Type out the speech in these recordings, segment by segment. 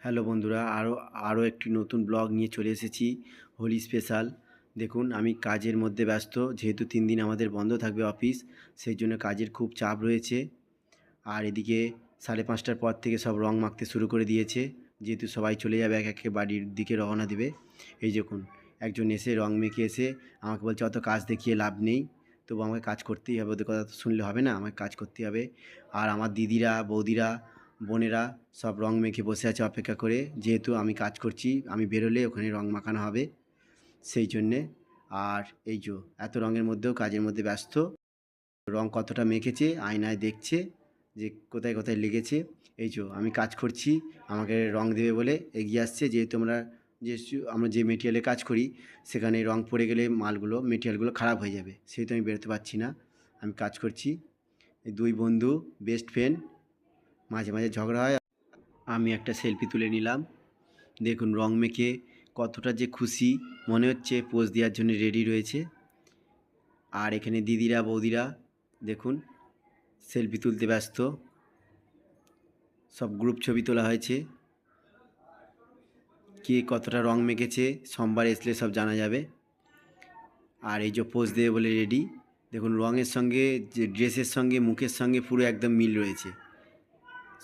Hello বন্ধুরা, আরও একটি নতুন ব্লগ নিয়ে চলে এসেছি। হোলি স্পেশাল। দেখুন, আমি কাজের মধ্যে ব্যস্ত, যেহেতু 3 দিন আমাদের বন্ধ থাকবে অফিস, সেই জন্য কাজের খুব চাপ রয়েছে। আর এদিকে 5:30টার পর থেকে সব রং মাখতে শুরু করে দিয়েছে, যেহেতু সবাই চলে যাবে, এক একে বাড়ির দিকে রওনা দেবে। এই দেখুন, একজন এসে রং মেখে এসে আমাকে বলছে অত কাজ দেখিয়ে লাভ নেই, তবু আমাকে কাজ করতেই হবে, ওদের কথা তো শুনলে হবে না, আমাকে কাজ করতেই হবে। আর আমার দিদিরা, বৌদিরা, বোনেরা সব রং মেখে বসে আছে অপেক্ষা করে, যেহেতু আমি কাজ করছি, আমি বেরোলে ওখানে রং মাখানো হবে, সেই জন্যে। আর এই যে এত রঙের মধ্যেও কাজের মধ্যে ব্যস্ত, রং কতটা মেখেছে আয়নায় দেখছে যে কোথায় কোথায় লেগেছে। এই যে আমি কাজ করছি, আমাকে রং দেবে বলে এগিয়ে আসছে, যেহেতু আমরা যে মেটেরিয়ালে কাজ করি, সেখানে রং পড়ে গেলে মেটেরিয়ালগুলো খারাপ হয়ে যাবে, সেহেতু আমি বেরোতে পারছি না, আমি কাজ করছি। এই দুই বন্ধু, বেস্ট ফ্রেন্ড, মাঝে মাঝে ঝগড়া হয়। আমি একটা সেলফি তুলে নিলাম। দেখুন রং মেখে কতটা যে খুশি, মনে হচ্ছে পোজ দেওয়ার জন্য রেডি রয়েছে। আর এখানে দিদিরা, বৌদিরা দেখুন সেলফি তুলতে ব্যস্ত, সব গ্রুপ ছবি তোলা হয়েছে। কে কতটা রং মেখেছে সোমবার আসলে সব জানা যাবে। আর এই যে পোজ দেবে বলে রেডি, দেখুন রঙের সঙ্গে, যে ড্রেসের সঙ্গে, মুখের সঙ্গে পুরো একদম মিল রয়েছে,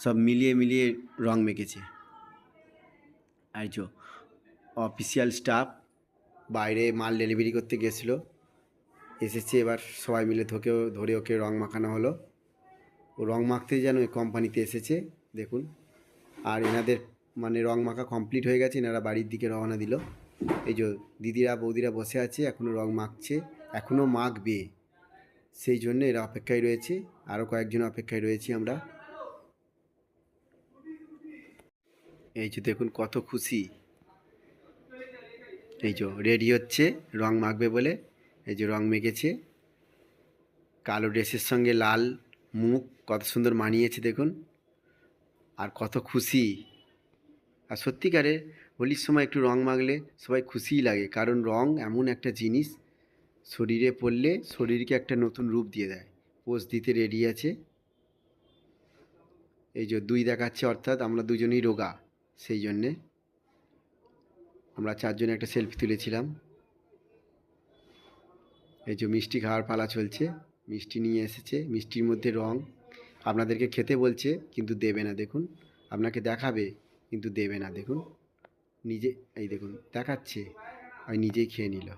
সব মিলিয়ে মিলিয়ে রং মেখেছে। আর যে অফিসিয়াল স্টাফ বাইরে মাল ডেলিভারি করতে গেছিলো, এসেছে, এবার সবাই মিলে ধরে ওকে রং মাখানো হলো। ও রং মাখতে যেন ওই কোম্পানিতে এসেছে, দেখুন। আর এনাদের মানে রং মাখা কমপ্লিট হয়ে গেছে, এনারা বাড়ির দিকে রওনা দিল। এই যে দিদিরা, বৌদিরা বসে আছে, এখনও রং মাখছে, এখনও মাখবে, সেই জন্য এরা অপেক্ষায় রয়েছে। আরও কয়েকজন অপেক্ষায় রয়েছি আমরা। এই যে দেখুন কত খুশি, এই যে রেডি হচ্ছে রং মাখবে বলে। এই যে রং মেখেছে, কালো ড্রেসের সঙ্গে লাল মুখ, কত সুন্দর মানিয়েছে দেখুন। আর কত খুশি। আর সত্যিকারের হোলির সময় একটু রং মাখলে সবাই খুশিই লাগে, কারণ রং এমন একটা জিনিস, শরীরে পড়লে শরীরকে একটা নতুন রূপ দিয়ে দেয়। পোজ দিতে রেডি আছে। এই যে দুই দেখাচ্ছে, অর্থাৎ আমরা দুজনেই রোগা, সেই জন্যে আমরা চারজনে একটা সেলফি তুলেছিলাম। এই যে মিষ্টি খাওয়ার পালা চলছে, মিষ্টি নিয়ে এসেছে, মিষ্টির মধ্যে রং আপনাদেরকে খেতে বলছে, কিন্তু দেবে না। দেখুন, আপনাকে দেখাবে কিন্তু দেবে না। দেখুন নিজে, এই দেখুন দেখাচ্ছে, আর নিজেই খেয়ে নিল।